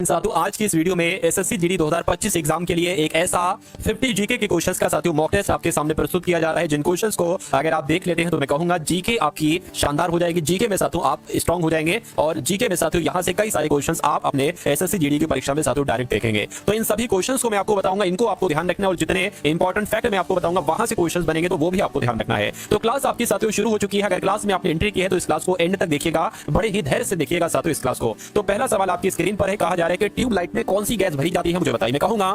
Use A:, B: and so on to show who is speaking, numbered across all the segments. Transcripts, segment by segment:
A: साथियों आज की इस वीडियो में एसएससी जीडी 2025 एग्जाम के लिए एक ऐसा 50 जीके के क्वेश्चंस का साथियों मॉक टेस्ट आपके सामने प्रस्तुत किया जा रहा है। जिन क्वेश्चंस को अगर आप देख लेते हैं तो मैं कहूंगा जीके आपकी शानदार हो जाएगी। जीके में साथियों आप स्ट्रांग हो जाएंगे और जीके में साथियों यहां से कई सारे क्वेश्चंस आप अपने एसएससी जीडी की परीक्षा में साथियों डायरेक्ट देखेंगे। तो इन सभी क्वेश्चंस को मैं आपको बताऊंगा, इनको आपको ध्यान रखना है और जितने इंपॉर्टेंट फैक्ट मैं आपको बताऊंगा वहां से क्वेश्चंस बनेंगे तो वो भी आपको ध्यान रखना है। तो क्लास आपकी साथियों शुरू हो चुकी है। अगर क्लास में आपने एंट्री की है तो इस क्लास को एंड तक देखिएगा, बड़े ही धैर्य से देखिएगा साथियों इस क्लास को। तो पहला सवाल आपकी स्क्रीन पर है, कहा जा रहा है कि ट्यूबलाइट में कौन सी गैस भरी जाती है, मुझे बताइए। मैं कहूंगा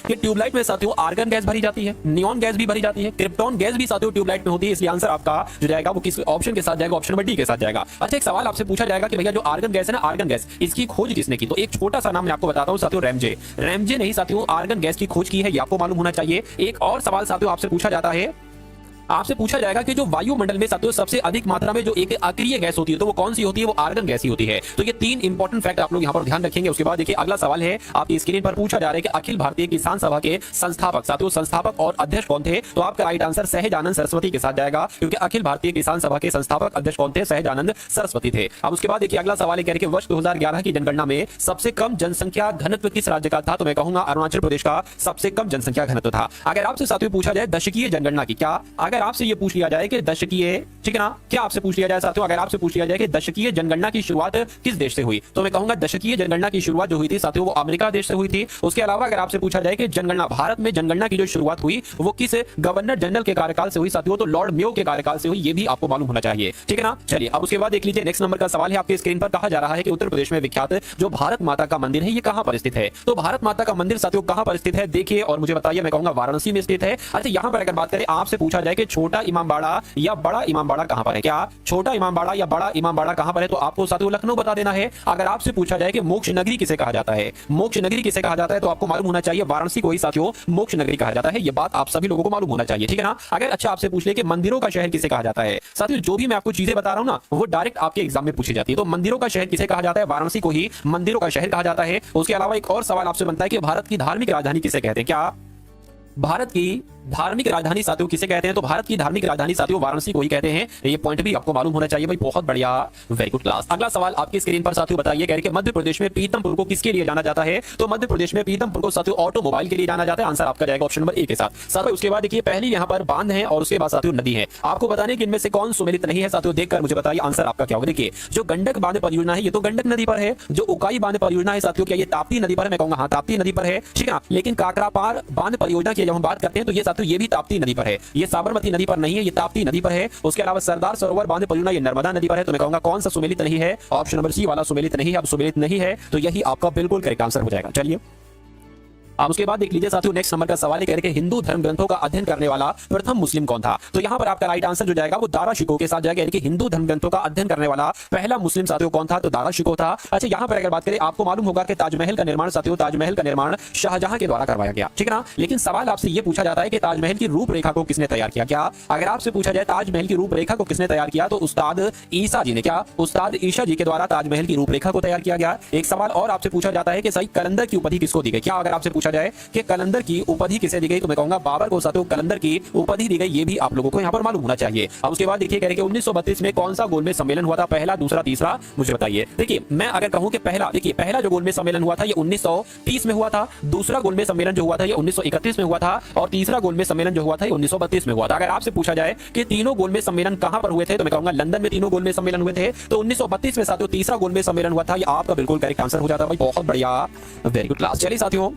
A: कि ट्यूबलाइट में साथियों आर्गन गैस भरी जाती है, नियॉन गैस भी भरी जाती है, क्रिप्टॉन गैस भी साथियों ट्यूबलाइट में होती है। इसलिए आंसर आपका जो जाएगा वो किस ऑप्शन के साथ जाएगा, ऑप्शन नंबर डी के साथ जाएगा। अच्छा, एक सवाल आपसे पूछा जाएगा कि भैया जो आर्गन गैस है ना, आर्गन गैस इसकी खोज किसने की? तो एक छोटा सा नाम मैं आपको बताता हूं साथियों, रैमजे। रैमजे ने ही साथियों आर्गन गैस की खोज की है, ये आपको मालूम होना चाहिए। एक और सवाल साथियों आपसे पूछा जाता है, आपसे पूछा जाएगा कि जो वायुमंडल में साथियों सबसे अधिक मात्रा में जो एक अक्रिय गैस होती है तो वो कौन सी होती है? वो आर्गन गैस ही होती है। तो ये तीन इंपॉर्टेंट फैक्ट आप लोग यहां पर ध्यान रखेंगे। उसके बाद देखिए अगला सवाल है, आपकी स्क्रीन पर पूछा जा रहा है कि अखिल भारतीय किसान सभा के संस्थापक साथियों संस्थापक और अध्यक्ष कौन थे? तो आपका राइट आंसर सहजानंद सरस्वती के साथ जाएगा, क्योंकि अखिल भारतीय किसान सभा के संस्थापक अध्यक्ष कौन थे? सहजानंद सरस्वती थे। अब उसके बाद देखिए अगला सवाल है कि वर्ष 2011 की जनगणना में सबसे कम जनसंख्या घनत्व किस राज्य का था? तो मैं कहूंगा अरुणाचल प्रदेश का सबसे कम जनसंख्या घनत्व था। अगर आपसे साथियों पूछा जाए दशकीय जनगणना की, क्या अगर आपसे ये पूछ लिया कि दशकीय, ठीक है ना, क्या आपसे पूछ लिया जाए साथियों, अगर आपसे पूछ लिया जाए कि दशकीय जनगणना की शुरुआत किस देश से हुई? तो मैं कहूंगा दशकीय जनगणना की शुरुआत जो हुई थी साथियों वो अमेरिका देश से हुई थी। उसके अलावा अगर आपसे पूछा जाए कि जनगणना भारत में जनगणना की जो शुरुआत हुई वो किस गवर्नर जनरल के कार्यकाल से हुई साथियों, तो लॉर्ड मेयो के कार्यकाल से हुई, ये भी आपको मालूम होना चाहिए, ठीक है ना। चलिए अब उसके बाद देख लीजिए नेक्स्ट नंबर का सवाल है, आपके स्क्रीन पर कहा जा रहा है कि उत्तर प्रदेश में विख्यात जो भारत माता का मंदिर है ये कहां पर स्थित है? तो भारत माता का मंदिर साथियों कहां पर स्थित है देखिए और मुझे बताइए। मैं कहूंगा वाराणसी में स्थित है। अच्छा, यहां पर अगर बात करें, आपसे पूछा जाए कि छोटा इमामबाड़ा या बड़ा इमामबाड़ा कहां पर है, क्या छोटा इमामबाड़ा या बड़ा इमामबाड़ा कहां पर है? तो आपको साथियों लखनऊ बता देना है। अगर आपसे पूछा जाए कि मोक्ष नगरी किसे कहा जाता है, मोक्ष नगरी किसे कहा जाता है, तो आपको मालूम होना चाहिए वाराणसी को ही साथियों मोक्ष नगरी कहा जाता है। ये बात आप सभी लोगों को मालूम होना चाहिए, ठीक है ना। अगर अच्छा आपसे पूछ ले कि मंदिरों का शहर किसे कहा जाता है, साथियों जो भी मैं आपको चीजें बता रहा हूं ना वो डायरेक्ट आपके एग्जाम में पूछी जाती है। तो मंदिरों का शहर किसे कहा जाता है? वाराणसी को ही मंदिरों का शहर कहा जाता है। उसके अलावा एक और सवाल आपसे बनता है कि भारत की धार्मिक राजधानी किसे कहते हैं? क्या भारत की धार्मिक राजधानी साथियों किसे कहते हैं? तो भारत की धार्मिक राजधानी साथियों वाराणसी को ही कहते हैं। ये पॉइंट भी आपको मालूम होना चाहिए भाई, बहुत बढ़िया, वेरी गुड क्लास। अगला सवाल आपकी स्क्रीन पर साथियों बताइए, कह रहे हैं मध्य प्रदेश में पीतमपुर को किसके लिए जाना जाता है? तो मध्य प्रदेश में पीतमपुर को साथियों ऑटोमोबाइल के लिए जाना जाता है। आंसर आपका जाएगा ऑप्शन नंबर ए के साथ। उसके बाद देखिए पहली यहाँ पर बांध है और उसके बाद साथियों नदी है। आपको बताने कि इनमें से कौन सुमेलित नहीं है साथियों, देखकर मुझे बताइए आंसर आपका क्या होगा। देखिए जो गंडक बांध परियोजना है ये तो गंडक नदी पर है। जो उकाई बांध परियोजना है साथियों क्या ये ताप्ती नदी पर है? मैं कहूंगा हाँ ताप्ती नदी पर है, ठीक है। लेकिन काकरापार बांध परियोजना की जब हम बात करते हैं तो ये साथियों ये भी ताप्ती नदी पर है, ये साबरमती नदी पर नहीं है, ये ताप्ती नदी पर है। उसके अलावा सरदार सरोवर बांध परियोजना ये नर्मदा नदी पर है। तो मैं कहूंगा कौन सा सुमेलित नहीं है? ऑप्शन नंबर सी वाला सुमेलित नहीं है। अब सुमेलित नहीं है तो यही आपका बिल्कुल करेक्ट आंसर हो जाएगा। चलिए अब उसके बाद देख लीजिए साथियों नेक्स्ट नंबर का सवाल है, कह रहे हैं हिंदू धर्म ग्रंथों का अध्ययन करने वाला प्रथम मुस्लिम कौन था? तो यहां पर आपका राइट आंसर जो जाएगा वो दारा शिकोह के साथ जाएगा, यानी कि हिंदू धर्म ग्रंथों का अध्ययन करने वाला पहला मुस्लिम साथियों कौन था? तो दारा शिकोह था। अच्छा, यहां पर अगर बात करें आपको मालूम होगा कि ताजमहल का निर्माण साथियों ताजमहल का निर्माण शाहजहां के द्वारा करवाया गया, ठीक है ना। लेकिन सवाल आपसे यह पूछा जाता है कि ताजमहल की रूपरेखा को किसने तैयार किया? क्या अगर आपसे पूछा जाए ताजमहल की रूपरेखा को किसने तैयार किया? तो उस्ताद ईसा जी ने, क्या उस्ताद ईसा जी के द्वारा ताजमहल की रूपरेखा को तैयार किया गया। एक सवाल और आपसे पूछा जाता है कि सही कलंदर की उपाधि किसको दी गई? क्या अगर आपसे पूछा जाए कि कलंदर की उपाधि किसे दी गई? तो मैं कहूंगा बाबर को साथियों कलंदर की उपाधि दी गई, ये भी आप लोगों को यहां पर मालूम होना चाहिए। अब उसके बाद देखिए कह रहे हैं 1932 में कौन सा गोलमेज सम्मेलन हुआ था? पहला, दूसरा, तीसरा, मुझे बताइए। देखिए मैं अगर कहूं कि पहला, देखिए पहला जो गोलमेज सम्मेलन हुआ था ये 1930 में हुआ था, दूसरा गोलमेज सम्मेलन जो हुआ था ये 1931 में हुआ था और तीसरा गोलमेज सम्मेलन जो हुआ था ये 1932 में हुआ था। अगर आपसे पूछा जाए कि तीनों गोलमेज सम्मेलन कहां पर हुए थे? तो मैं कहूंगा लंदन में तीनों गोलमेज सम्मेलन हुए थे। तो 1932 में साथियों तीसरा गोलमेज सम्मेलन हुआ था, ये आपका बिल्कुल करेक्ट आंसर हो जाता है भाई, बहुत बढ़िया, वेरी गुड क्लास। चलिए साथियों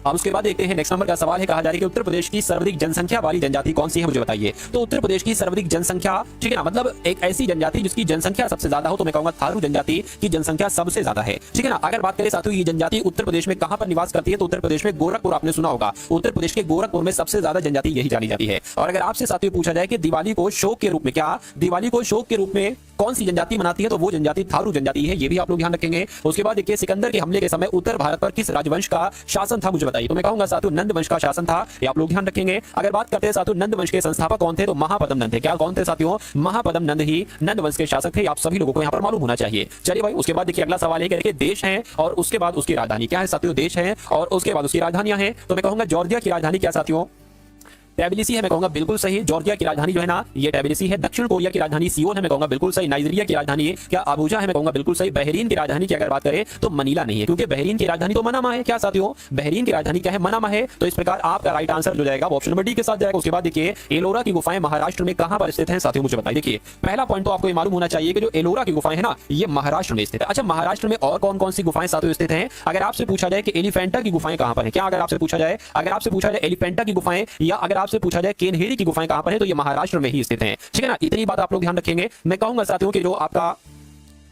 A: अब उसके बाद देखते हैं नेक्स्ट नंबर का सवाल है, कहा जा रहा है कि उत्तर प्रदेश की सर्वाधिक जनसंख्या वाली जनजाति कौन सी है? मुझे बताइए। तो उत्तर प्रदेश की सर्वाधिक जनसंख्या, ठीक है ना, मतलब एक ऐसी जनजाति जिसकी जनसंख्या सबसे ज्यादा हो, तो मैं कहूंगा थारू जनजाति की जनसंख्या सबसे ज्यादा है, ठीक है ना। अगर बात करें साथियों ये जनजाति उत्तर प्रदेश में कहां पर निवास करती है? तो उत्तर प्रदेश में गोरखपुर, आपने सुना होगा, उत्तर प्रदेश के गोरखपुर में सबसे ज्यादा जनजाति यही जानी जाती है। और अगर आपसे साथियों पूछा जाए कि दिवाली को शोक के रूप में, क्या दिवाली को शोक के रूप में कौन सी जनजाति मनाती है? तो वो जनजाति थारू जनजाति है, ये भी आप लोग ध्यान रखेंगे। उसके बाद देखिए सिकंदर के हमले के समय उत्तर भारत पर किस राजवंश का शासन था? मुझे बताइए। तो मैं कहूंगा साथियों नंद वंश का शासन था, ये आप लोग ध्यान रखेंगे। अगर बात करते हैं साथियों नंद वंश के संस्थापक कौन थे? तो महापद्म नंद थे। क्या कौन थे साथियों? महापद्म नंद ही नंद वंश के शासक थे, आप सभी लोगों को यहाँ पर मालूम होना चाहिए। चलिए भाई उसके बाद देखिए अगला सवाल है कि देश है और उसके बाद उसकी राजधानी क्या है? साथियों देश है और उसके बाद उसकी राजधानियां हैं। तो मैं कहूंगा जॉर्जिया की राजधानी क्या साथियों? टबिलिसी है, मैं कहूंगा बिल्कुल सही। जॉर्जिया की राजधानी जो है ना ये टबिलिसी है। दक्षिण कोरिया की राजधानी सियोल है, मैं कहूंगा बिल्कुल सही। नाइजीरिया की राजधानी क्या अबूजा है, मैं कहूंगा बिल्कुल सही। बहरीन की राजधानी की अगर बात करें तो मनीला नहीं है, क्योंकि बहरीन की राजधानी तो मनामा है। क्या साथियों, बहरीन की राजधानी क्या है, मनामा है। तो इस प्रकार आपका राइट आंसर जो जाएगा वो ऑप्शन नंबर डी के साथ जाएगा। उसके बाद देखिए एलोरा की गुफाएं महाराष्ट्र में कहां पर स्थित हैं साथियों, मुझे बताइए। देखिए पहला पॉइंट तो आपको ये मालूम होना चाहिए कि जो एलोरा की गुफाएं है ना ये महाराष्ट्र में स्थित है। अच्छा, महाराष्ट्र में और कौन कौन सी गुफाएं साथियों स्थित हैं? अगर आपसे पूछा जाए कि एलिफेंटा की गुफाएं कहां पर है, क्या अगर आपसे पूछा जाए एलिफेंटा की गुफाएं या अगर आपसे पूछा जाए केनहेरी की गुफाएं कहां पर है, तो ये महाराष्ट्र में ही स्थित हैं। ठीक है ना, इतनी बात आप लोग ध्यान रखेंगे। मैं कहूंगा साथियों कि जो आपका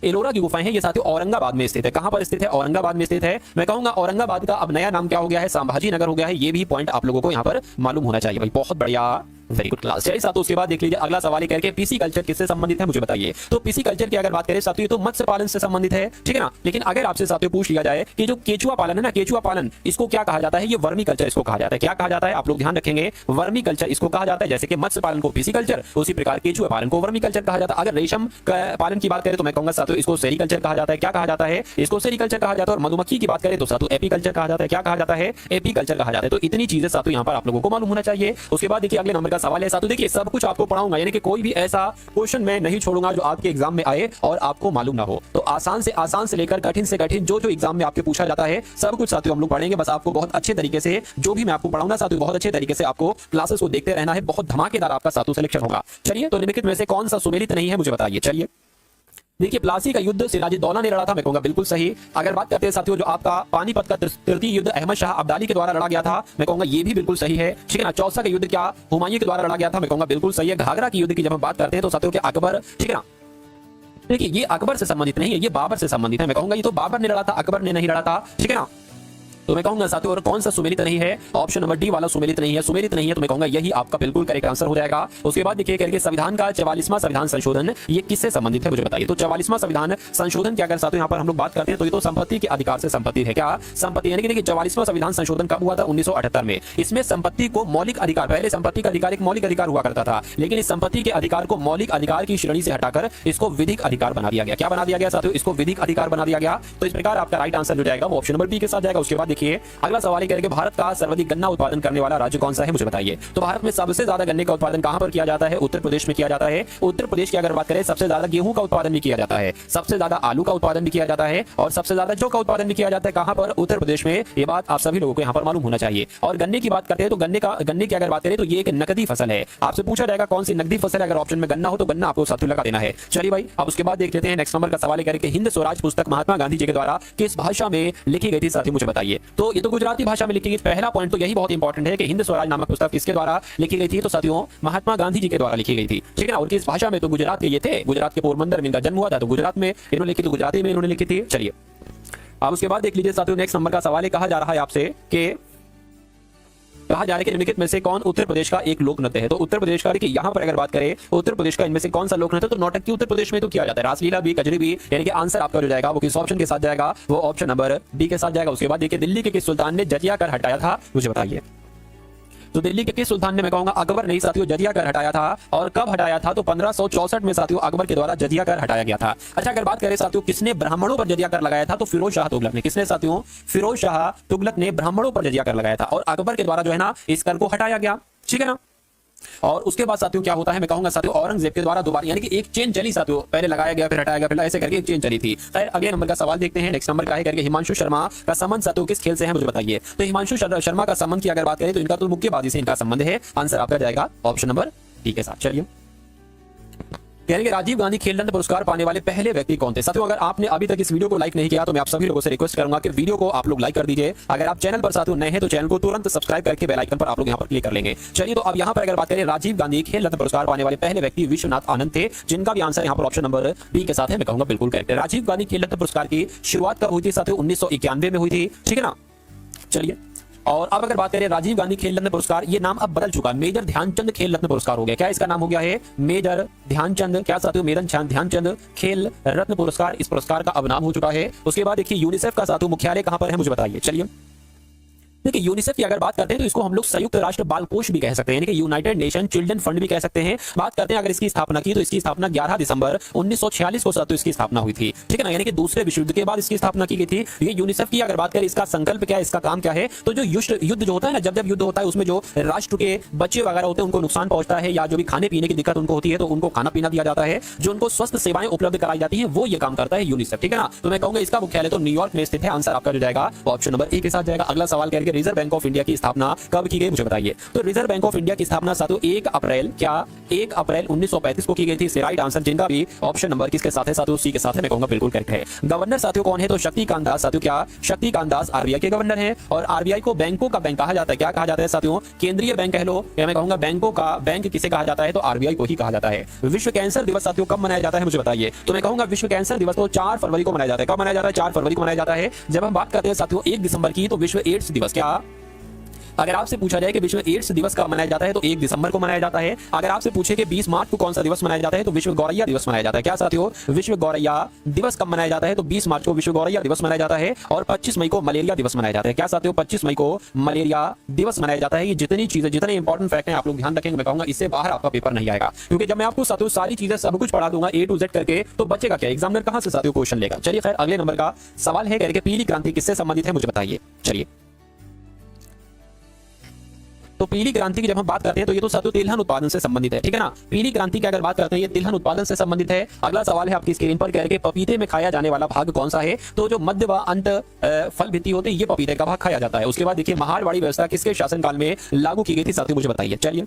A: एलोरा की गुफाएं हैं ये साथियों औरंगाबाद में स्थित है। कहां पर स्थित है? औरंगाबाद में स्थित है। मैं कहूंगा औरंगाबाद का अब नया नाम क्या हो गया है, संभाजी नगर हो गया है। ये भी पॉइंट आप लोगों को यहां पर मालूम होना चाहिए भाई। बहुत बढ़िया, वेरी गुड क्लास। चलिए साथियों उसके बाद देख लीजिए अगला सवाल करके पीसी कल्चर किससे संबंधित है मुझे बताइए। तो पीसी कल्चर की अगर बात करें साथियों तो मत्स्य पालन से संबंधित है। ठीक है ना, लेकिन अगर आपसे साथियों पूछ लिया जाए कि जो केचुआ पालन है ना, केचुआ पालन इसको क्या कहा जाता है, ये वर्मी कल्चर इसको कहा जाता है। क्या कहा जाता है आप लोग ध्यान रखेंगे, वर्मी कल्चर इसको कहा जाता है। जैसे कि मत्स्य पालन को पीसी कल्चर, उसी प्रकार केचुआ पालन को वर्मी कल्चर कहा जाता है। अगर रेशम पालन की बात करें तो मैं कहूंगा साथियों इसको सेरीकल्चर कहा जाता है। क्या कहा जाता है, इसको सेरीकल्चर कहा जाता है। और मधुमक्खी की बात करें तो साथियों एपीकल्चर कहा जाता है। क्या कहा जाता है, एपीकल्चर कहा जाता है। तो इतनी चीजें साथियों यहां पर आप लोगों को मालूम होना चाहिए। उसके बाद देखिए अगले नंबर का सवाल है साथियों, देखिए सब कुछ आपको पढ़ाऊंगा, यानी कि कोई भी ऐसा क्वेश्चन मैं नहीं छोड़ूंगा जो आपके एग्जाम में आए और आपको मालूम ना हो। तो आसान से लेकर कठिन से कठिन जो एग्जाम में आपके पूछा जाता है सब कुछ साथियों हम लोग पढ़ेंगे। बस आपको बहुत अच्छे तरीके से जो भी मैं आपको पढ़ाऊंगा साथियों बहुत अच्छे तरीके से आपको क्लासेस को देखते रहना है। बहुत धमाकेदार आपका साथियों सिलेक्शन होगा। चलिए तो निम्नलिखित में से कौन सा सुमेलित नहीं है मुझे बताइए। चलिए देखिए प्लासी का युद्ध सिराजुद्दौला ने लड़ा था, मैं कहूंगा बिल्कुल सही। अगर बात करते हैं साथियों जो आपका पानीपत का तृतीय युद्ध अहमद शाह अब्दाली के द्वारा लड़ा गया था, मैं कहूंगा ये भी बिल्कुल सही है। ठीक है ना, चौसा का युद्ध क्या हुमायूं के द्वारा लड़ा गया था, मैं कहूंगा बिल्कुल सही है। घाघरा की युद्ध की जब हम बात करते हैं तो साथियों के अकबर, ठीक है ना, देखिए ये अकबर से संबंधित नहीं है, ये बाबर से संबंधित है। मैं कहूंगा ये तो बाबर ने लड़ा था, अकबर ने नहीं लड़ा था। ठीक है ना, तो मैं कहूंगा साथियों और कौन सा सुमेलित नहीं है, ऑप्शन नंबर डी वाला सुमेलित नहीं है। सुमेलित नहीं है तो मैं कहूंगा यही आपका बिल्कुल करेक्ट आंसर हो जाएगा। उसके बाद देखिए करके संविधान का 44वां संविधान संशोधन ये किससे संबंधित है मुझे बताइए। तो 44वां संविधान संशोधन की अगर साथियों यहां पर हम लोग बात करते हैं तो ये तो संपत्ति के अधिकार से संपत्ति है। क्या संपत्ति, यानी कि देखिए 44वां संविधान संशोधन कब हुआ था, 1978 में। इसमें संपत्ति को मौलिक अधिकार, पहले संपत्ति का अधिकार एक मौलिक अधिकार हुआ करता था, लेकिन इस संपत्ति के अधिकार को मौलिक अधिकार की श्रेणी से हटाकर इसको विधिक अधिकार बना दिया गया। क्या बना दिया गया साथियों, इसको विधिक अधिकार बना दिया गया। तो इस प्रकार आपका राइट आंसर जो जाएगा वो ऑप्शन नंबर बी के साथ जाएगा। उसके बाद देखिए अगला सवाल करके भारत का सर्वाधिक गन्ना उत्पादन करने वाला राज्य कौन सा है मुझे बताइए। तो भारत में सबसे ज्यादा गन्ने का उत्पादन कहां पर किया जाता है, उत्तर प्रदेश में किया जाता है। उत्तर प्रदेश की अगर बात करें सबसे ज्यादा गेहूं का उत्पादन भी किया जाता है, सबसे ज्यादा आलू का उत्पादन भी किया जाता है और सबसे ज्यादा जौ का उत्पादन भी किया जाता है। कहां पर, उत्तर प्रदेश में। ये बात आप सभी लोगों को यहां पर मालूम होना चाहिए। और गन्ने की बात करते हैं तो गन्ने की अगर बात करें तो ये एक नकदी फसल है। आपसे पूछा जाएगा कौन सी नकदी फसल है, अगर ऑप्शन में गन्ना हो तो गन्ना आपको साथियों लगा देना है। चलिए भाई अब उसके बाद देख लेते हैं नेक्स्ट नंबर का सवाल करके हिंद स्वराज पुस्तक महात्मा गांधी जी के द्वारा किस भाषा में लिखी गई थी साथियों मुझे बताइए। तो ये तो गुजराती भाषा में लिखी गई। पहला पॉइंट तो यही बहुत इंपॉर्टेंट है कि हिंद स्वराज नामक पुस्तक किसके द्वारा लिखी गई थी, तो साथियों महात्मा गांधी जी के द्वारा लिखी गई थी। ठीक है ना, और किस भाषा में, तो गुजरात के ये थे, गुजरात के पोरबंदर में इनका जन्म हुआ था तो गुजरात में इन्होंने लिखी, तो गुजराती में इन्होंने लिखी थी। चलिए अब उसके बाद देख लीजिए साथियों नेक्स्ट नंबर का सवाल कहा जा रहा है आपसे कि कहा जा रहा है कि निम्नलिखित में से कौन उत्तर प्रदेश का एक लोक नृत्य है। तो उत्तर प्रदेश का, देखिए यहां पर अगर बात करें उत्तर प्रदेश का इनमें से कौन सा लोक नृत्य, तो नौटंकी उत्तर प्रदेश में तो किया जाता है, रासलीला भी, कजरी भी। यानी कि आंसर आपका जो जाएगा वो किस ऑप्शन के साथ जाएगा, वो ऑप्शन नंबर डी के साथ जाएगा। उसके बाद देखिए दिल्ली के किस सुल्तान ने जजिया कर हटाया था मुझे बताइए। तो दिल्ली के किस सुल्तान ने, मैं कहूंगा अकबर ने साथियों जजिया कर हटाया था। और कब हटाया था, तो 1564 में साथियों अकबर के द्वारा जजिया कर हटाया गया था। अच्छा अगर बात करें साथियों किसने ब्राह्मणों पर जजिया कर लगाया था, तो फिरोज शाह तुगलक ने। किसने साथियों, फिरोज शाह तुगलक ने ब्राह्मणों पर जजिया कर लगाया था और अकबर के द्वारा जो है ना इस कर को हटाया गया। ठीक है ना, और उसके बाद साथियों क्या होता है, मैं कहूंगा साथियों औरंगजेब के द्वारा दोबारा, यानी कि एक चेन चली साथियों, पहले लगाया गया फिर हटाया गया फिर ऐसे करके एक चेन चली थी। खैर अगले नंबर का सवाल देखते हैं। नेक्स्ट नंबर का है करके हिमांशु शर्मा का संबंध साथियों किस खेल से है मुझे बताइए। तो हिमांशु शर्मा का संबंध की अगर बात करें तो इनका तो मुक्केबाजी से इनका संबंध है। आंसर आपका जाएगा ऑप्शन नंबर डी के साथ। चलिए यानी कि राजीव गांधी खेल रत्न पुरस्कार पाने वाले पहले व्यक्ति कौन थे। साथियों अगर आपने अभी तक इस वीडियो को लाइक नहीं किया तो मैं आप सभी लोगों से रिक्वेस्ट करूंगा कि वीडियो को आप लोग लाइक कर दीजिए। अगर आप चैनल पर साथियों नए हैं तो चैनल को तुरंत सब्सक्राइब करके बेल आइकन पर आप लोग यहां पर क्लिक कर लेंगे। चलिए तो अब यहां पर अगर बात करें राजीव गांधी खेल रत्न पुरस्कार पाने वाले पहले व्यक्ति विश्वनाथ आनंद थे, जिनका भी आंसर यहां पर ऑप्शन नंबर बी के साथ है। मैं कहूंगा बिल्कुल करेक्ट है। राजीव गांधी खेल रत्न पुरस्कार की शुरुआत कब हुई थी साथियों, 1991 में हुई थी। ठीक है ना, चलिए और अब अगर बात करें राजीव गांधी खेल रत्न पुरस्कार, ये नाम अब बदल चुका है, मेजर ध्यानचंद खेल रत्न पुरस्कार हो गया। क्या इसका नाम हो गया है, मेजर ध्यानचंद। क्या साथियों, मेजर ध्यानचंद खेल रत्न पुरस्कार, इस पुरस्कार का अब नाम हो चुका है। उसके बाद देखिए यूनिसेफ का साथियों मुख्यालय कहां पर है मुझे बताइए। चलिए देखिए यूनिसेफ की अगर बात करते हैं तो इसको हम लोग संयुक्त राष्ट्र बाल कोष भी कह सकते हैं, यानी कि यूनाइटेड नेशन चिल्ड्रन फंड भी कह सकते हैं। बात करते हैं अगर इसकी स्थापना की तो इसकी स्थापना 11 दिसंबर 1946 को साथियों इसकी स्थापना हुई थी, ठीक है ना, यानी कि दूसरे विश्व युद्ध के बाद इसकी स्थापना की गई थी। ये यूनिसेफ की अगर बात करें इसका संकल्प क्या है, इसका काम क्या है, तो जो युद्ध जो होता है ना, जब युद्ध होता है उसमें जो राष्ट्र के बच्चे वगैरह होते हैं उनको नुकसान पहुंचता है या जो भी खाने पीने की दिक्कत उनको होती है तो उनको खाना पीना दिया जाता है, जो उनको स्वस्थ सेवाएं उपलब्ध कराई जाती है, वो ये काम करता है यूनिसेफ, ठीक है ना। तो मैं कहूंगा इसका मुख्यालय तो न्यूयॉर्क में स्थित है। आंसर आपका जो जाएगा ऑप्शन नंबर ए के साथ जाएगा। अगला सवाल कह रहे हैं रिजर्व बैंक ऑफ इंडिया की स्थापना कब की गई, मुझे बताइए। तो रिजर्व बैंक ऑफ इंडिया की स्थापना साथियों 1 अप्रैल 1935 को की गई थी। इससे राइट आंसर जिनका भी ऑप्शन नंबर किसके साथ है साथियों, सी के साथ है, मैं कहूंगा बिल्कुल करेक्ट है। गवर्नर साथियों कौन है, तो शक्तिकांत दास साथियों, क्या शक्तिकांत दास आरबीआई के गवर्नर हैं। और आरबीआई को बैंकों का बैंक कहा जाता है, क्या कहा जाता है साथियों, केंद्रीय बैंक कह लो, या मैं कहूंगा बैंकों का बैंक किसे कहा जाता है, तो आरबीआई को ही कहा जाता है। विश्व कैंसर दिवस साथियों कब मनाया जाता है, मुझे बताइए। तो मैं कहूंगा विश्व कैंसर दिवस तो 4 फरवरी को मनाया जाता है। कब मनाया जाता है, 4 फरवरी को मनाया जाता है। जब हम बात करते हैं साथियों 1 दिसंबर की, तो विश्व एड्स दिवस, क्या अगर आपसे पूछा जाए कि विश्व एड्स दिवस कब मनाया जाता है तो 1 दिसंबर को मनाया जाता है। अगर आपसे पूछे कि 20 मार्च को कौन सा दिवस मनाया जाता है तो विश्व गौरैया दिवस मनाया जाता है। क्या साथियों, विश्व गौरैया दिवस कब मनाया जाता है, तो 20 मार्च को विश्व गौरैया दिवस मनाया जाता है। और 25 मई को मलेरिया दिवस मनाया जाता है। क्या साथियों, 25 मई को मलेरिया दिवस मनाया जाता है। ये जितनी चीजें, जितने इंपॉर्टेंट फैक्ट हैं आप लोग ध्यान रखेंगे, मैं कहूंगा इससे बाहर आपका पेपर नहीं आएगा, क्योंकि जब मैं आपको साथियों सारी चीजें सब कुछ पढ़ा दूंगा A to Z करके, तो बचेगा क्या, एग्जामिनर कहां से साथियों क्वेश्चन लेगा। चलिए खैर अगले नंबर का सवाल है, कह रहे पीली क्रांति किससे संबंधित है, मुझे बताइए। चलिए तो पीली क्रांति की जब हम बात करते हैं तो ये तो साथियों तिलहन उत्पादन से संबंधित है, ठीक है ना। पीली क्रांति की अगर बात करते हैं ये तिलहन उत्पादन से संबंधित है। अगला सवाल है आपकी स्क्रीन पर, कह रहे कि पपीते में खाया जाने वाला भाग कौन सा है, तो जो मध्य व अंत फल भित्ति होते हैं ये पपीते का भाग खाया जाता है। उसके बाद देखिए महालवाड़ी व्यवस्था किसके शासनकाल में लागू की गई थी साथियों, मुझे बताइए। चलिए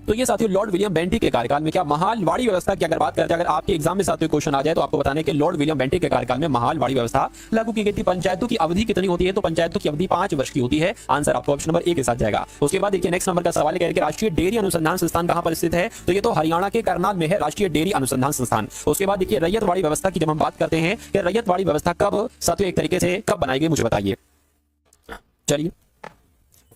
A: तो ये साथियों लॉर्ड विलियम बेंटिक के कार्यकाल में, क्या महालवाड़ी व्यवस्था की अगर बात करते हैं, अगर आपके एग्जाम में साथियों क्वेश्चन आ जाए तो आपको बताने कि लॉर्ड विलियम बेंटिक के कार्यकाल में महालवाड़ी व्यवस्था लागू की गई थी। पंचायतों की अवधि कितनी होती है, तो पंचायतों की अवधि 5 वर्ष की होती है। आंसर आपको ऑप्शन नंबर ए के साथ जाएगा। उसके बाद देखिए नेक्स्ट नंबर का सवाल है कि राष्ट्रीय डेयरी अनुसंधान संस्थान कहां पर स्थित है, तो ये तो हरियाणा के करनाल में है, राष्ट्रीय डेयरी अनुसंधान संस्थान। उसके बाद देखिए रैयतवाड़ी व्यवस्था की जब हम बात करते हैं कि रैयतवाड़ी व्यवस्था कब साथियों एक तरीके से कब बनाई गई, मुझे बताइए। चलिए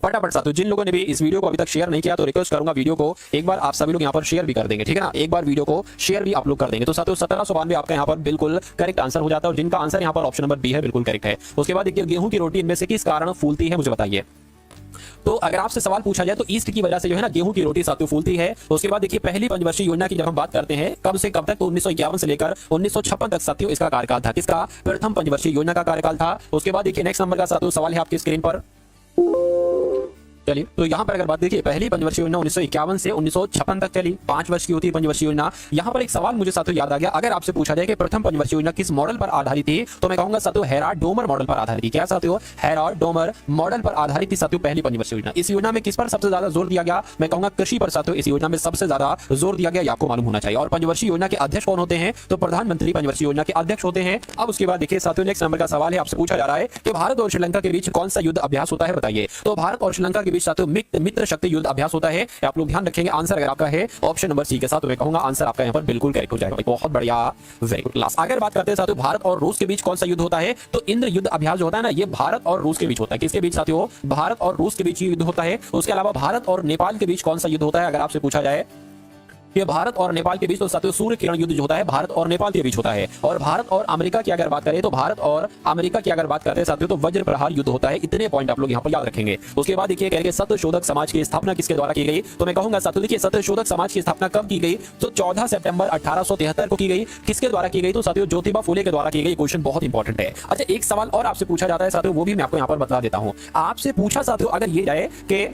A: फटाफट साथियों, जिन लोगों ने भी इस वीडियो को अभी तक शेयर नहीं किया तो रिक्वेस्ट करूंगा वीडियो को एक बार आप सभी लोग यहां पर शेयर भी कर देंगे, ठीक है ना, एक बार वीडियो को शेयर भी आप लोग कर देंगे। तो साथियों 1792 आपका यहां पर बिल्कुल करेक्ट आंसर हो जाता है, और जिनका आंसर यहां पर ऑप्शन नंबर बी है बिल्कुल करेक्ट है। उसके बाद देखिए गेहूं की रोटी इनमें से किस कारण फूलती है, मुझे बताइए। तो अगर आपसे सवाल पूछा जाए तो ईस्ट की वजह से जो है ना गेहूं की रोटी साथियों फूलती है। उसके बाद देखिए पहली पंचवर्षीय योजना की जब हम बात करते हैं कब से कब तक, तो 1951 से लेकर 1956 तक साथियों इसका कार्यकाल था। किसका, प्रथम पंचवर्षीय योजना का कार्यकाल था। उसके बाद देखिए नेक्स्ट नंबर का साथियों सवाल है आपकी स्क्रीन पर। चलिए तो यहां पर अगर बात देखिए पहली पंचवर्षीय योजना 1951 से 1956 तक चली, 5 वर्ष की होती है पंचवर्षीय योजना। यहां पर एक सवाल मुझे साथियों याद आ गया, अगर आपसे पूछा जाए कि प्रथम पंचवर्षीय योजना किस मॉडल पर आधारित थी, तो मैं कहूंगा साथियों हेराल्ड डोमर मॉडल पर आधारित थी। क्या साथियों, हेराल्ड डोमर मॉडल पर आधारित थी साथियों पहली पंचवर्षीय योजना। इस योजना में किस पर सबसे ज्यादा जोर दिया गया, मैं कहूंगा कृषि पर साथियों इस योजना में सबसे ज्यादा जोर दिया गया, आपको मालूम होना चाहिए। और पंचवर्षीय योजना के अध्यक्ष कौन होते हैं, तो प्रधानमंत्री पंचवर्षीय योजना के अध्यक्ष होते हैं। अब उसके बाद देखिए साथियों नेक्स्ट नंबर का सवाल है, आपसे पूछा जा रहा है कि भारत और श्रीलंका के बीच कौन सा युद्ध अभ्यास होता है, बताइए। तो भारत और श्रीलंका के बीच साथियों मित्र शक्ति युद्ध अभ्यास होता है, आप लोग ध्यान रखेंगे। आंसर अगर आपका है ऑप्शन नंबर सी के साथ, तो मैं कहूंगा आंसर आपका यहां पर बिल्कुल करेक्ट हो जाएगा। बहुत बढ़िया, वेरी गुड क्लास। अगर बात करते हैं साथियों भारत और रूस के बीच कौन सा युद्ध होता है, तो इंद्र युद्ध अभ्यास जो होता है ना, ये भारत और रूस के बीच होता है। किसके बीच साथियों, भारत और रूस के बीच युद्ध होता है। उसके अलावा भारत और नेपाल के बीच कौन सा युद्ध होता है, अगर आपसे पूछा जाए ये भारत और नेपाल के बीच, तो साथियों सूर्य किरण युद्ध जो होता है भारत और नेपाल के बीच होता है। और भारत और अमेरिका की अगर बात करें तो भारत और अमेरिका की अगर बात करते हैं साथियों तो वज्र प्रहार युद्ध होता है। इतने पॉइंट आप लोग यहां पर याद रखेंगे। उसके बाद देखिए कहेंगे सत्यशोधक समाज की स्थापना किसके द्वारा की गई, तो मैं कहूंगा साथियों देखिए सत्यशोधक समाज की स्थापना कब की गई, तो 14 सितंबर 1873 को की गई। किसके द्वारा की गई, तो साथियों ज्योतिबा फुले के द्वारा की गई। क्वेश्चन बहुत इंपॉर्टेंट है। अच्छा एक सवाल और आपसे पूछा जाता है साथियों, वो भी मैं आपको यहां पर बता देता हूं। आपसे पूछा साथियों अगर ये जाए कि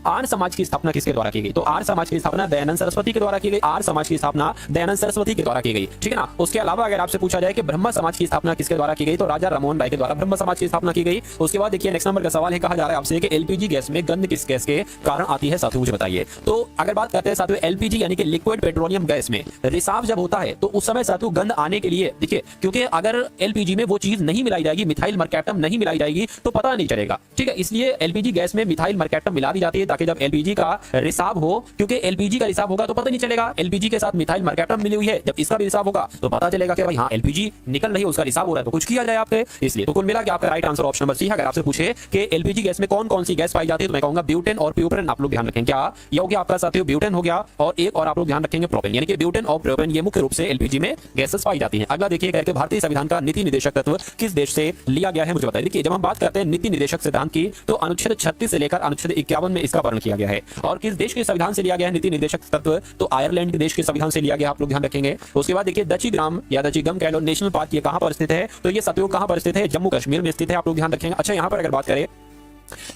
A: आर्य समाज की स्थापना किसके द्वारा की गई, तो आर्य समाज की स्थापना दयानंद सरस्वती के द्वारा की गई। आर्य समाज की स्थापना दयानंद सरस्वती के द्वारा की गई, ठीक है ना। उसके अलावा अगर आपसे पूछा जाए कि ब्रह्म समाज की स्थापना किसके द्वारा की गई, तो राजा राममोहन राय के द्वारा ब्रह्म समाज की स्थापना की गई। उसके बाद देखिए नेक्स्ट नंबर का सवाल है, कहा जा रहा है आपसे कि एलपीजी गैस में गंध किस गैस के कारण आती है साथियों, मुझे बताइए। तो अगर बात करते हैं साथियों एलपीजी यानी कि लिक्विड पेट्रोलियम गैस में रिसाव जब होता है तो उस समय साथियों गंध आने के लिए देखिए, क्योंकि अगर एलपीजी में वो चीज नहीं मिलाई जाएगी, मिथाइल मरकैप्टम नहीं मिलाई जाएगी, तो पता नहीं चलेगा, ठीक है। इसलिए एलपीजी गैस में मिथाइल मरकैप्टम मिला दी जाती है जाके जब एलपीजी का रिसाव हो, क्योंकि एलपीजी का रिसाव होगा तो पता नहीं चलेगा, एलपीजी के साथ मिथाइल मरकैप्टम मिली हुई है, जब इसका भी रिसाव होगा तो पता चलेगा कि भाई हाँ एलपीजी निकल रही है, उसका रिसाव हो रहा है, तो कुछ किया जाए आपके। इसलिए तो कुल मिला के आपका right answer option number C है। अगर आपसे पूछे कि एलपीजी गैस में कौन कौन सी गैस पाई जाती है तो मैं कहूंगा ब्यूटेन और प्रोपेन। आप लोग ध्यान रखें, क्या ये हो गया आपका साथियों ब्यूटेन हो गया, और एक और आप लोग ध्यान रखेंगे प्रोपेन, यानी कि ब्यूटेन और प्रोपेन ये मुख्य रूप से एलपीजी में गैसेस पाई जाती हैं। अगला देखिए कि भारतीय संविधान का नीति निर्देशक तत्व किस देश से लिया गया है, मुझे बताइए। देखिए जब हम बात करते हैं नीति निर्देशक सिद्धांत की तो अनुच्छेद 36 से लेकर अनुच्छेद 51 में इसका वर्णन किया गया है। और किस देश के संविधान से लिया गया है नीति निर्देशक तत्व, तो आयरलैंड के देश के संविधान से लिया गया, आप लोग ध्यान रखेंगे। उसके बाद देखिए दचीग्राम या दचीगम कह लो नेशनल पार्क ये कहां पर स्थित है, तो ये साथियों कहां पर स्थित है, जम्मू कश्मीर में स्थित है, आप लोग ध्यान रखेंगे। अच्छा यहां पर अगर बात करें,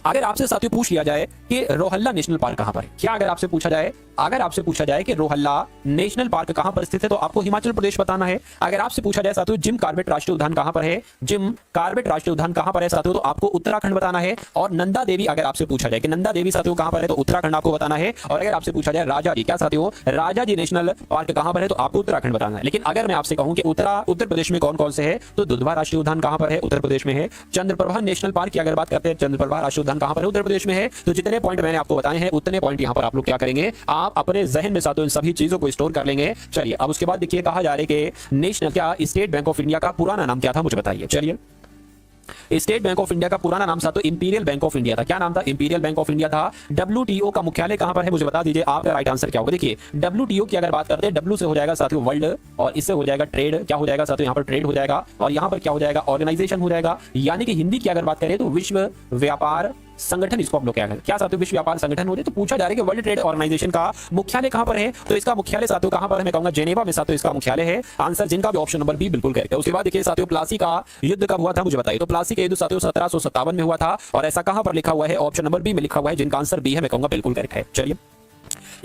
A: अगर आपसे साथियों पूछ लिया जाए कि रोहल्ला नेशनल पार्क कहां पर है, क्या अगर आपसे पूछा जाए कि रोहल्ला नेशनल पार्क कहां पर स्थित है, तो आपको हिमाचल प्रदेश बताना है। अगर आपसे पूछा जाए साथियों जिम कॉर्बेट राष्ट्रीय उद्यान कहां पर है, जिम कॉर्बेट राष्ट्रीय उद्यान कहां पर है साथियों, तो आपको उत्तराखंड बताना है। और नंदा देवी अगर आपसे पूछा जाए कि नंदा देवी साथियों कहां पर है, तो उत्तराखंड आपको बताना है। और अगर आपसे पूछा जाए राजा जी, क्या साथियों राजा जी नेशनल पार्क कहां पर है, तो आपको उत्तराखंड बताना है। लेकिन अगर मैं आपसे कहूं कि उत्तर प्रदेश में कौन कौन से है, तो दुधवा राष्ट्रीय उद्यान कहां पर है, उत्तर प्रदेश में है। चंद्रप्रभा नेशनल पार्क की अगर बात करते हैं, चंद्रप्रभा राष्ट्रीय उद्यान कहां पर है, उत्तर प्रदेश में है। तो जितने पॉइंट मैंने आपको बताए हैं उतने पॉइंट यहां पर आप लोग क्या करेंगे, आप अपने जहन में साथियों इन सभी चीजों को स्टोर कर लेंगे। चलिए अब उसके बाद देखिए कहा जा रहा है कि नेशनल क्या स्टेट बैंक ऑफ इंडिया का पुराना नाम क्या था, मुझे बताइए। चलिए स्टेट बैंक ऑफ इंडिया का पुराना नाम साथियों इंपीरियल बैंक ऑफ इंडिया था। क्या नाम था, इंपीरियल बैंक ऑफ इंडिया था। डब्ल्यूटीओ का मुख्यालय कहां पर है, मुझे बता दीजिए। आपका राइट आंसर क्या होगा। देखिए डब्ल्यूटीओ की अगर बात करते हैं, डब्ल्यू से हो जाएगा साथियों वर्ल्ड, और इससे हो जाएगा ट्रेड, क्या हो जाएगा साथियों यहां पर ट्रेड हो जाएगा, और यहां पर क्या हो जाएगा ऑर्गेनाइजेशन हो जाएगा। यानी कि हिंदी की अगर बात करें तो विश्व व्यापार संगठन, इसको हम लोग क्या साथियों विश्व व्यापार संगठन हो जाए। तो पूछा जा रहा है कि वर्ल्ड ट्रेड ऑर्गेनाइजेशन का मुख्यालय कहां पर है, तो इसका मुख्यालय साथियों कहां पर है, मैं कहूंगा जेनेवा में साथियों इसका मुख्यालय है। आंसर जिनका भी ऑप्शन नंबर बी बिल्कुल करेक्ट है। उसके बाद देखिए साथियों प्लासी का युद्ध कब हुआ था, मुझे बताइए। तो प्लासी का युद्ध साथियों 1757 में हुआ था, और ऐसा कहां पर लिखा हुआ है, ऑप्शन नंबर बी में लिखा हुआ है, जिनका आंसर बी है, मैं कहूंगा बिल्कुल करेक्ट है। चलिए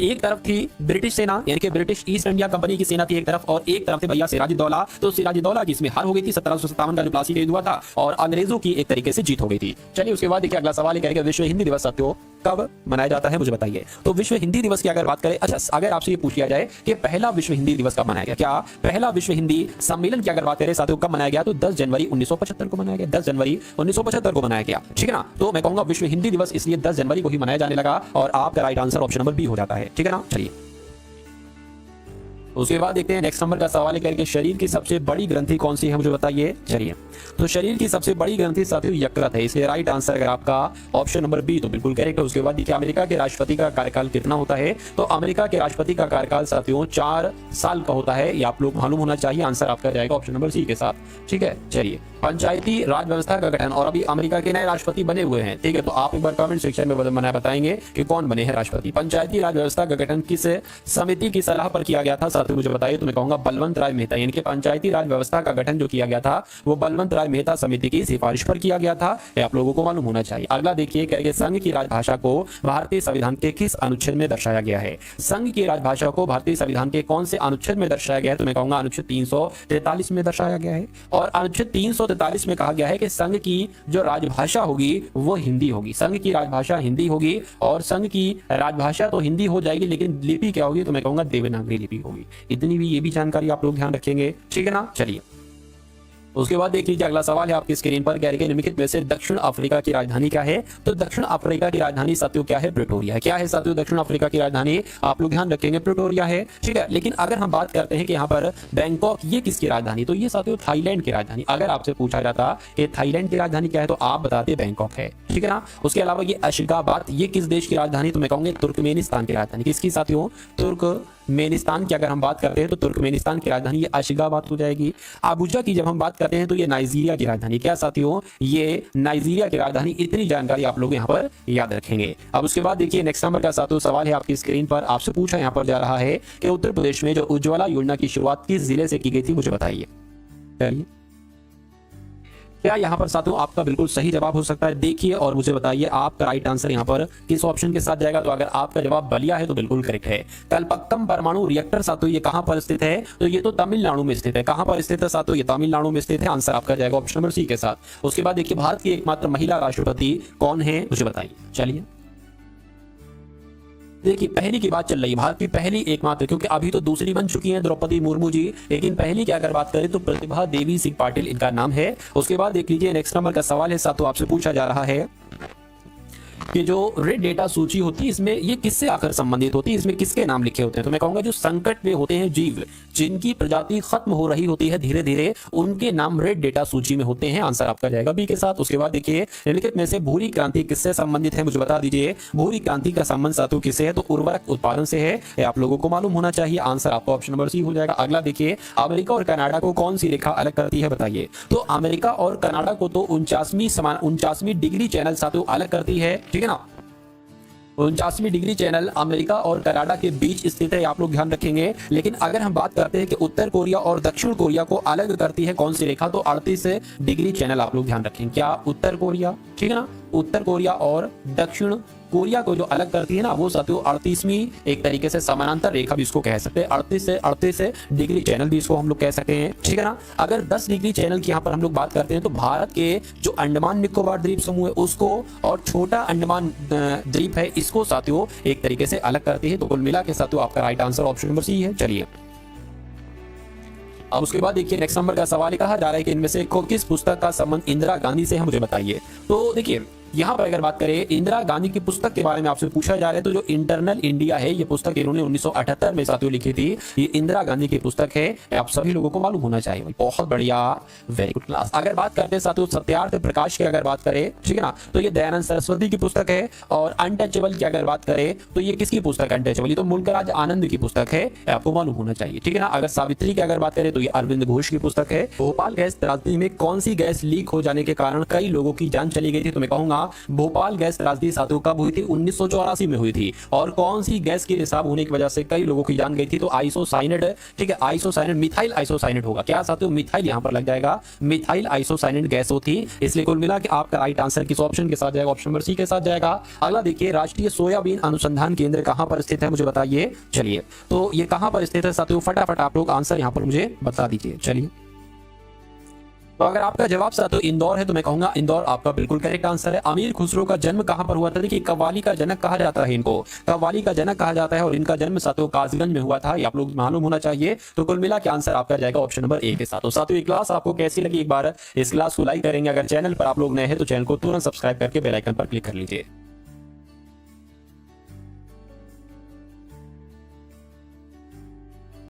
A: एक तरफ थी ब्रिटिश सेना, यानी कि ब्रिटिश ईस्ट इंडिया कंपनी की सेना थी एक तरफ, और एक तरफ थे भैया सिराजुद्दौला। तो सिराजुद्दौला की इसमें हार हो गई थी, 1757 का जो प्लासी का युद्ध हुआ था, और अंग्रेजों की एक तरीके से जीत हो गई थी। चलिए उसके बाद देखिए अगला सवाल है कि विश्व हिंदी दिवस साथियों कब मनाया जाता है, मुझे बताइए। तो विश्व हिंदी दिवस की अगर बात करें, अच्छा अगर आपसे ये पूछ लिया जाए कि पहला विश्व हिंदी दिवस कब मनाया गया, क्या पहला विश्व हिंदी सम्मेलन की अगर बात करें साथियों कब मनाया गया, तो 10 जनवरी 1975 को मनाया गया, 10 जनवरी 1975 को मनाया गया, ठीक है ना। तो मैं कहूंगा विश्व हिंदी दिवस इसलिए 10 जनवरी को ही मनाया जाने लगा, और आपका right answer option number B हो जाता है, ठीक है ना। चलिए उसके बाद देखते हैं नेक्स्ट नंबर का सवाल है करके शरीर की सबसे बड़ी ग्रंथि कौन सी है, मुझे बताइए। चलिए तो शरीर की सबसे बड़ी ग्रंथि साथियों यकृत है, इसलिए राइट आंसर अगर आपका ऑप्शन नंबर बी तो बिल्कुल करेक्ट है। उसके बाद देखिए अमेरिका के राष्ट्रपति का कार्यकाल कितना होता है, तो अमेरिका के राष्ट्रपति का कार्यकाल साथियों 4 साल का होता है, ये आप लोग मालूम होना चाहिए। आंसर आपका जाएगा ऑप्शन नंबर सी के साथ, ठीक है। चलिए पंचायती राज व्यवस्था का गठन, और अभी अमेरिका के नए राष्ट्रपति बने हुए हैं, ठीक है। तो आप एक बार कमेंट सेक्शन में बताएंगे कि कौन बने हैं राष्ट्रपति। पंचायती राज व्यवस्था का गठन किस समिति की सलाह पर किया गया था साथियों, मुझे बताइए। तो मैं कहूंगा बलवंत राय मेहता, यानी कि पंचायती राज व्यवस्था का गठन जो किया गया था वो बलवंत राय मेहता समिति की सिफारिश पर किया गया था, ये आप लोगों को मालूम होना चाहिए। अगला देखिए कि संघ की राजभाषा को भारतीय संविधान के किस अनुच्छेद में दर्शाया गया है। संघ की राजभाषा को भारतीय संविधान के कौन से अनुच्छेद में दर्शाया गया है, तो मैं कहूंगा अनुच्छेद 343 में दर्शाया गया है। और अनुच्छेद 343 में कहा गया है कि संघ की जो राजभाषा होगी वो हिंदी होगी, संघ की राजभाषा हिंदी होगी, और संघ की राजभाषा तो हिंदी हो जाएगी, लेकिन लिपि क्या होगी, तो मैं कहूंगा देवनागरी लिपि होगी। इतनी भी ये भी जानकारी आप लोग ध्यान रखेंगे, ठीक है ना। चलिए उसके बाद देख लीजिए अगला सवाल है आपकी स्क्रीन पर, कह रहे हैं निम्नलिखित में से दक्षिण अफ्रीका की राजधानी क्या है। तो दक्षिण अफ्रीका की राजधानी साथियों क्या है, प्रिटोरिया है। क्या है साथियों दक्षिण अफ्रीका की राजधानी, आप लोग ध्यान रखेंगे प्रिटोरिया है, ठीक है। लेकिन अगर हम बात करते हैं कि यहाँ पर बैंकॉक ये किसकी राजधानी, तो ये साथियों थाईलैंड की राजधानी। अगर आपसे पूछा जाता कि थाईलैंड की राजधानी क्या है, तो आप बताते बैंकॉक है, ठीक है ना। उसके अलावा ये अशगाबाद ये किस देश की राजधानी, तो मैं कहूंगा तुर्कमेनिस्तान की राजधानी। किसकी साथियों, तुर्कमेनिस्तान की अगर हम बात करते हैं तो तुर्कमेनिस्तान की राजधानी ये अशगाबाद हो जाएगी। अबुजा की जब हम बात करते हैं तो ये नाइजीरिया की राजधानी, क्या साथियों ये नाइजीरिया की राजधानी। इतनी जानकारी आप लोग यहाँ पर याद रखेंगे। अब उसके बाद देखिए नेक्स्ट नंबर का साथियों सवाल है आपकी स्क्रीन पर, आपसे पूछा यहाँ पर जा रहा है कि उत्तर प्रदेश में जो उज्ज्वला योजना की शुरुआत किस जिले से की गई थी, मुझे बताइए। चलिए क्या यहाँ पर साथियों आपका बिल्कुल सही जवाब हो सकता है, देखिए और मुझे बताइए आपका राइट आंसर यहाँ पर किस ऑप्शन के साथ जाएगा। तो अगर आपका जवाब बलिया है तो बिल्कुल करेक्ट है। कलपक्कम परमाणु रिएक्टर साथियों ये कहां पर स्थित है, तो ये तो तमिलनाडु में स्थित है। कहां पर स्थित है साथियों, ये तमिलनाडु में स्थित है। आंसर आपका जाएगा ऑप्शन नंबर सी के साथ। उसके बाद देखिए भारत की एकमात्र महिला राष्ट्रपति कौन है, मुझे बताइए। चलिए देखिए पहली की बात चल रही है, भारत की पहली एकमात्र, क्योंकि अभी तो दूसरी बन चुकी हैं द्रौपदी मुर्मू जी, लेकिन पहली की अगर बात करें तो प्रतिभा देवी सिंह पाटिल इनका नाम है। उसके बाद देख लीजिए नेक्स्ट नंबर का सवाल है साथियों आपसे पूछा जा रहा है कि जो रेड डेटा सूची होती है इसमें ये किससे आकर संबंधित होती है, इसमें किसके नाम लिखे होते हैं? तो मैं कहूंगा जो संकट में होते हैं जीव, जिनकी प्रजाति खत्म हो रही होती है धीरे धीरे, उनके नाम रेड डेटा सूची में होते हैं। आंसर आपका जाएगा बी के साथ। उसके बाद देखिए निम्नलिखित में से भूरी क्रांति किससे संबंधित है, मुझे बता दीजिए। भूरी क्रांति का संबंध साथियों किससे है? तो उर्वरक उत्पादन से है। ये आप लोगों को मालूम होना चाहिए। आंसर आपका ऑप्शन नंबर सी हो जाएगा। अगला देखिए, अमेरिका और कनाडा को कौन सी रेखा अलग करती है, बताइए। तो अमेरिका और कनाडा को तो 49वीं डिग्री चैनल साथियों अलग करती है, ठीक है ना। 49वीं डिग्री चैनल अमेरिका और कनाडा के बीच स्थित है, आप लोग ध्यान रखेंगे। लेकिन अगर हम बात करते हैं कि उत्तर कोरिया और दक्षिण कोरिया को अलग करती है कौन सी रेखा, तो 38 डिग्री चैनल आप लोग ध्यान रखेंगे। क्या उत्तर कोरिया, ठीक है ना, उत्तर कोरिया और दक्षिण कोरिया को जो अलग करती है ना, वो साथियों 38वीं एक तरीके से समानांतर रेखा भी इसको कह सकते हैं। 38 डिग्री चैनल भी इसको हम लोग कह सकते हैं, ठीक है ना। अगर 10 डिग्री चैनल की यहाँ पर हम लोग बात करते हैं तो भारत के जो अंडमान निकोबार द्वीप समूह है उसको और छोटा अंडमान द्वीप है इसको साथियों एक तरीके से अलग करती है। तो कुल मिला के साथियों आपका right answer option number C है। चलिए अब उसके बाद देखिए नेक्स्ट नंबर का सवाल कहा जा रहा है कि इनमें से किस पुस्तक का संबंध इंदिरा गांधी से है, मुझे बताइए। तो देखिए यहाँ पर अगर बात करें इंदिरा गांधी की पुस्तक के बारे में आपसे पूछा जा रहा है, तो जो इंटरनल इंडिया है ये पुस्तक इन्होंने 1978 में साथियों लिखी थी। ये इंदिरा गांधी की पुस्तक है, आप सभी लोगों को मालूम होना चाहिए। बहुत बढ़िया, वेरी गुड क्लास। अगर बात करते हैं साथियों सत्यार्थ प्रकाश की अगर बात करें, ठीक है ना, तो ये दयानंद सरस्वती की पुस्तक है। और अनटचेबल की अगर बात करें तो ये किसकी पुस्तक है? अनटचेबल ये तो मुल्कराज आनंद की पुस्तक है, आपको मालूम होना चाहिए, ठीक है ना। अगर सावित्री की अगर बात करें तो ये अरविंद घोष की पुस्तक है। भोपाल गैस त्रासदी में कौन सी गैस लीक हो जाने के कारण कई लोगों की जान चली गई थी, तो मैं कहूंगा भोपाल गैस त्रासदी साथियों कब हुई थी? 1984 में हुई थी। और कौन सी गैस की रिसाव होने की वजह से कई लोगों की जान गई थी? तो आइसोसाइनेट, ठीक है, आइसोसाइनेट, मिथाइल आइसोसाइनेट होगा। क्या साथियों? मिथाइल यहां पर लग जाएगा, मिथाइल आइसोसाइनेट गैस होती। इसलिए कुल मिला के आपका राइट आंसर किस ऑप्शन के साथ जाएगा? ऑप्शन नंबर सी के साथ जाएगा। अगला देखिए, राष्ट्रीय सोयाबीन अनुसंधान केंद्र कहां पर स्थित है, मुझे बताइए। चलिए तो ये कहां पर स्थित है साथियों? फटाफट आप लोग आंसर यहां पर मुझे बता दीजिए। चलिए तो अगर आपका जवाब साथियों इंदौर है तो मैं कहूंगा इंदौर आपका बिल्कुल करेक्ट आंसर है। अमीर खुसरो का जन्म कहां पर हुआ था? देखिए कव्वाली का जनक कहा जाता है इनको, कव्वाली का जनक कहा जाता है और इनका जन्म साथियों कासगंज में हुआ था, ये आप लोग मालूम होना चाहिए। तो कुल मिला के आंसर आपका जाएगा ऑप्शन नंबर ए के साथ। तो साथियों ये क्लास आपको कैसी लगी, एक बार इस क्लास को लाइक करेंगे। अगर चैनल पर आप लोग नए हैं तो चैनल को तुरंत सब्सक्राइब करके बेल आइकन पर क्लिक कर लीजिए।